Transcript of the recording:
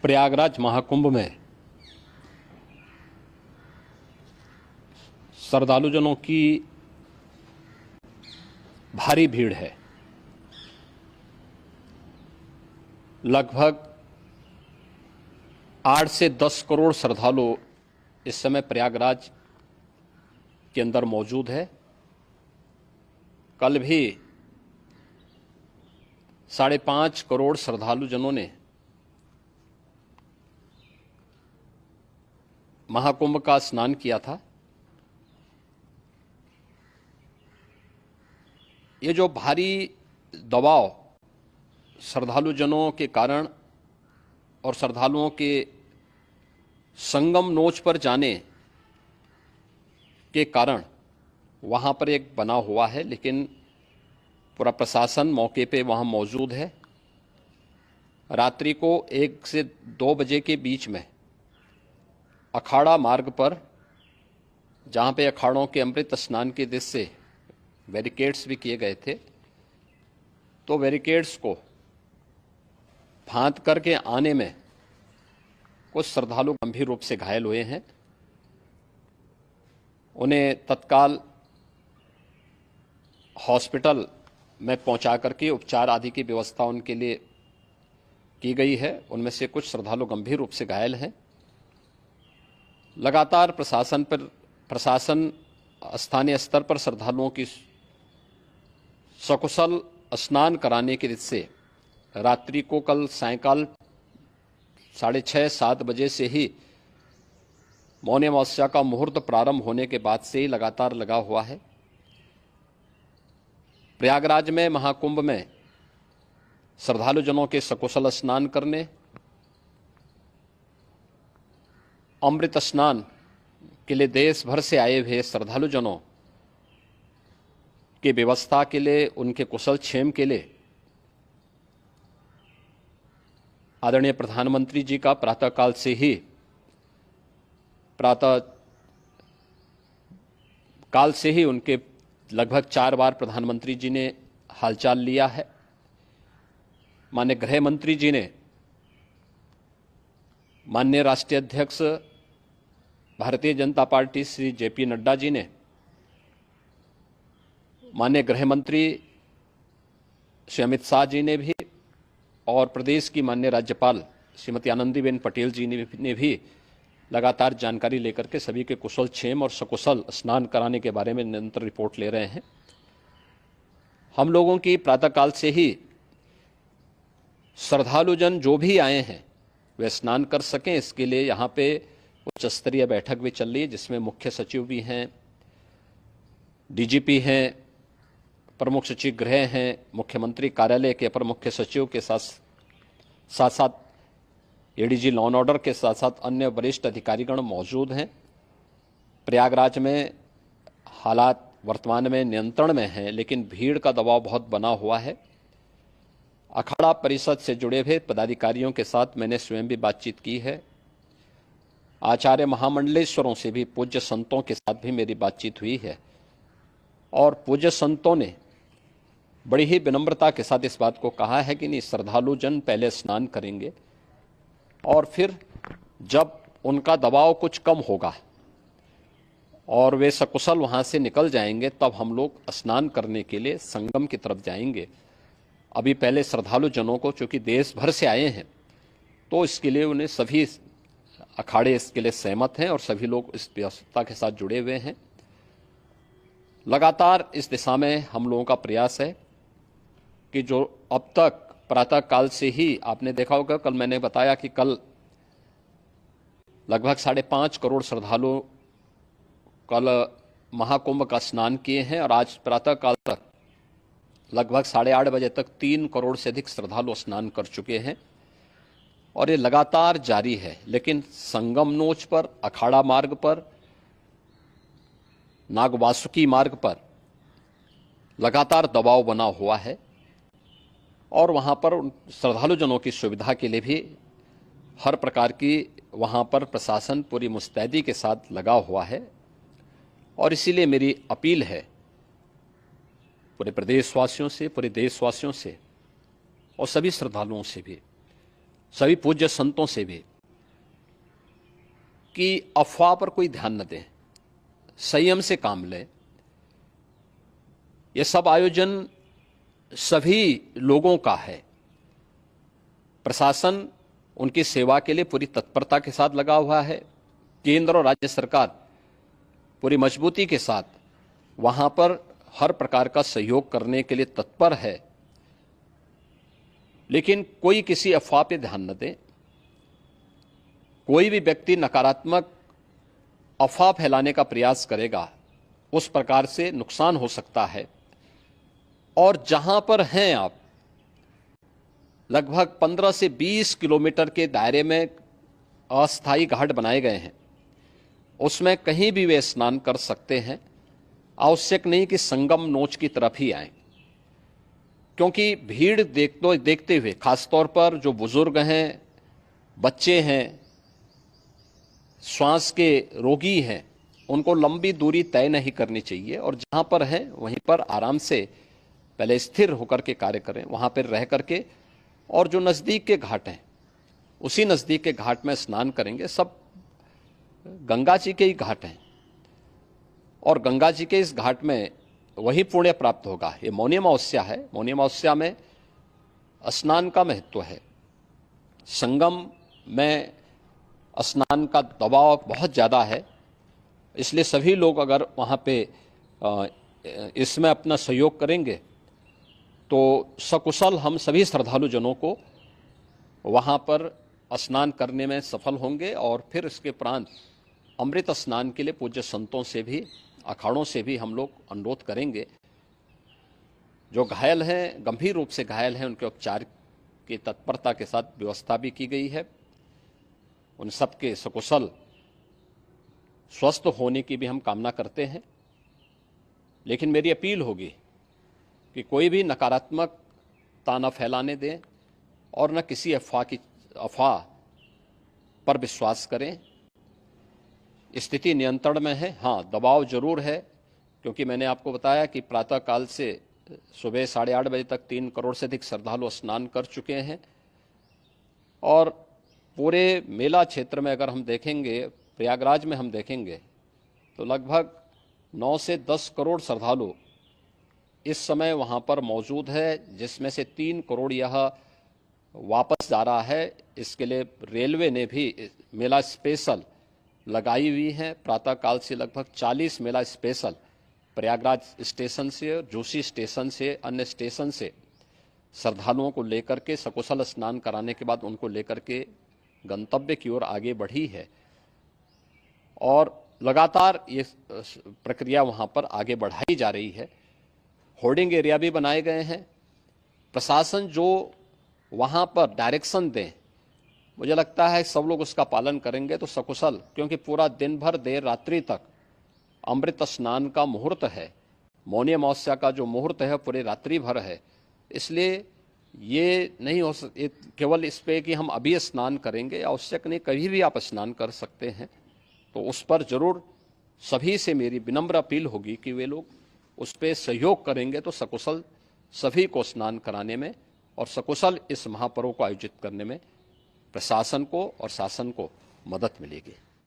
प्रयागराज महाकुंभ में श्रद्धालुजनों की भारी भीड़ है। लगभग 8 से 10 करोड़ श्रद्धालु इस समय प्रयागराज के अंदर मौजूद है। कल भी 5.5 करोड़ श्रद्धालुजनों ने महाकुंभ का स्नान किया था। ये जो भारी दबाव श्रद्धालुजनों के कारण और श्रद्धालुओं के संगम नोच पर जाने के कारण वहाँ पर एक बना हुआ है, लेकिन पूरा प्रशासन मौके पे वहाँ मौजूद है। रात्रि को 1 से 2 बजे के बीच में अखाड़ा मार्ग पर, जहाँ पे अखाड़ों के अमृत स्नान के दृश्य से बैरिकेड्स भी किए गए थे, तो बैरिकेड्स को फांद करके आने में कुछ श्रद्धालु गंभीर रूप से घायल हुए हैं। उन्हें तत्काल हॉस्पिटल में पहुंचा करके उपचार आदि की व्यवस्था उनके लिए की गई है। उनमें से कुछ श्रद्धालु गंभीर रूप से घायल हैं। लगातार प्रशासन स्थानीय स्तर पर श्रद्धालुओं की सकुशल स्नान कराने के दृष्टि से रात्रि को कल सायंकाल 6:30-7 बजे से ही मौनी अमावस्या का मुहूर्त प्रारंभ होने के बाद से ही लगातार लगा हुआ है। प्रयागराज में महाकुंभ में श्रद्धालुजनों के सकुशल स्नान करने, अमृत स्नान के लिए देश भर से आए हुए श्रद्धालुजनों की व्यवस्था के लिए, उनके कुशल क्षेम के लिए आदरणीय प्रधानमंत्री जी का प्रातःकाल से ही उनके लगभग 4 बार प्रधानमंत्री जी ने हालचाल लिया है। माननीय गृह मंत्री जी ने, माननीय राष्ट्रीय अध्यक्ष भारतीय जनता पार्टी श्री जेपी नड्डा जी ने, माननीय गृह मंत्री श्री अमित शाह जी ने भी, और प्रदेश की माननीय राज्यपाल श्रीमती आनंदीबेन पटेल जी ने भी लगातार जानकारी लेकर के सभी के कुशल क्षेम और सकुशल स्नान कराने के बारे में निरंतर रिपोर्ट ले रहे हैं। हम लोगों की प्रातःकाल से ही श्रद्धालुजन जो भी आए हैं वे स्नान कर सकें, इसके लिए यहाँ पे उच्च स्तरीय बैठक भी चल रही है, जिसमें मुख्य सचिव भी हैं, डीजीपी हैं, प्रमुख सचिव गृह हैं, मुख्यमंत्री कार्यालय के अपर मुख्य सचिव के साथ साथ एडीजी लॉ एंड ऑर्डर के साथ साथ अन्य वरिष्ठ अधिकारीगण मौजूद हैं। प्रयागराज में हालात वर्तमान में नियंत्रण में हैं, लेकिन भीड़ का दबाव बहुत बना हुआ है। अखाड़ा परिषद से जुड़े हुए पदाधिकारियों के साथ मैंने स्वयं भी बातचीत की है। आचार्य महामंडलेश्वरों से भी, पूज्य संतों के साथ भी मेरी बातचीत हुई है, और पूज्य संतों ने बड़ी ही विनम्रता के साथ इस बात को कहा है कि नहीं, श्रद्धालु जन पहले स्नान करेंगे और फिर जब उनका दबाव कुछ कम होगा और वे सकुशल वहां से निकल जाएंगे, तब हम लोग स्नान करने के लिए संगम की तरफ जाएंगे। अभी पहले श्रद्धालु जनों को, चूंकि देश भर से आए हैं, तो इसके लिए उन्हें सभी अखाड़े इसके लिए सहमत हैं और सभी लोग इस व्यवस्था के साथ जुड़े हुए हैं। लगातार इस दिशा में हम लोगों का प्रयास है कि जो अब तक प्रातःकाल से ही आपने देखा होगा, कल मैंने बताया कि कल लगभग 5.5 करोड़ श्रद्धालु कल महाकुंभ का स्नान किए हैं, और आज प्रातःकाल तक लगभग 8:30 बजे तक 3 करोड़ से अधिक श्रद्धालु स्नान कर चुके हैं, और ये लगातार जारी है। लेकिन संगम नोच पर, अखाड़ा मार्ग पर, नागवासुकी मार्ग पर लगातार दबाव बना हुआ है, और वहाँ पर श्रद्धालुजनों की सुविधा के लिए भी हर प्रकार की वहाँ पर प्रशासन पूरी मुस्तैदी के साथ लगा हुआ है। और इसीलिए मेरी अपील है पूरे प्रदेशवासियों से, पूरे देशवासियों से और सभी श्रद्धालुओं से भी, सभी पूज्य संतों से भी कि अफवाह पर कोई ध्यान न दें, संयम से काम लें। यह सब आयोजन सभी लोगों का है। प्रशासन उनकी सेवा के लिए पूरी तत्परता के साथ लगा हुआ है। केंद्र और राज्य सरकार पूरी मजबूती के साथ वहां पर हर प्रकार का सहयोग करने के लिए तत्पर है। लेकिन कोई किसी अफवाह पे ध्यान न दे। कोई भी व्यक्ति नकारात्मक अफवाह फैलाने का प्रयास करेगा, उस प्रकार से नुकसान हो सकता है। और जहां पर हैं आप, लगभग 15 से 20 किलोमीटर के दायरे में अस्थायी घाट बनाए गए हैं, उसमें कहीं भी वे स्नान कर सकते हैं। आवश्यक नहीं कि संगम नोच की तरफ ही आएं, क्योंकि भीड़ देखते हुए खासतौर पर जो बुजुर्ग हैं, बच्चे हैं, श्वास के रोगी हैं, उनको लंबी दूरी तय नहीं करनी चाहिए और जहां पर हैं वहीं पर आराम से पहले स्थिर होकर के कार्य करें, वहां पर रह करके। और जो नज़दीक के घाट हैं, उसी नज़दीक के घाट में स्नान करेंगे। सब गंगा जी के ही घाट हैं और गंगा जी के इस घाट में वही पुण्य प्राप्त होगा। ये मौनी अमावस्या है। मौनी अमावस्या में स्नान का महत्व है। संगम में स्नान का दबाव बहुत ज़्यादा है, इसलिए सभी लोग अगर वहाँ पे इसमें अपना सहयोग करेंगे तो सकुशल हम सभी श्रद्धालु जनों को वहाँ पर स्नान करने में सफल होंगे। और फिर इसके उपरांत अमृत स्नान के लिए पूज्य संतों से भी, अखाड़ों से भी हम लोग अनुरोध करेंगे। जो घायल हैं, गंभीर रूप से घायल हैं, उनके उपचार की तत्परता के साथ व्यवस्था भी की गई है। उन सबके सकुशल स्वस्थ होने की भी हम कामना करते हैं। लेकिन मेरी अपील होगी कि कोई भी नकारात्मकता न फैलाने दें और न किसी अफवाह पर विश्वास करें। स्थिति नियंत्रण में है। हाँ, दबाव जरूर है, क्योंकि मैंने आपको बताया कि प्रातःकाल से सुबह 8:30 बजे तक 3 करोड़ से अधिक श्रद्धालु स्नान कर चुके हैं। और पूरे मेला क्षेत्र में अगर हम देखेंगे, प्रयागराज में हम देखेंगे तो लगभग 9 से 10 करोड़ श्रद्धालु इस समय वहां पर मौजूद है, जिसमें से 3 करोड़ यह वापस जा रहा है। इसके लिए रेलवे ने भी मेला स्पेशल लगाई हुई है। प्रातःकाल से लगभग 40 मेला स्पेशल प्रयागराज स्टेशन से और जोशी स्टेशन से, अन्य स्टेशन से श्रद्धालुओं को लेकर के सकुशल स्नान कराने के बाद उनको लेकर के गंतव्य की ओर आगे बढ़ी है। और लगातार ये प्रक्रिया वहां पर आगे बढ़ाई जा रही है। होर्डिंग एरिया भी बनाए गए हैं। प्रशासन जो वहां पर डायरेक्शन दें, मुझे लगता है सब लोग उसका पालन करेंगे तो सकुशल, क्योंकि पूरा दिन भर देर रात्रि तक अमृत स्नान का मुहूर्त है। मौनी अमावस्या का जो मुहूर्त है पूरे रात्रि भर है। इसलिए ये नहीं हो केवल इस पे कि हम अभी स्नान करेंगे, आवश्यक नहीं, कभी भी आप स्नान कर सकते हैं। तो उस पर जरूर सभी से मेरी विनम्र अपील होगी कि वे लोग उस पर सहयोग करेंगे तो सकुशल सभी को स्नान कराने में और सकुशल इस महापर्व को आयोजित करने में प्रशासन को और शासन को मदद मिलेगी।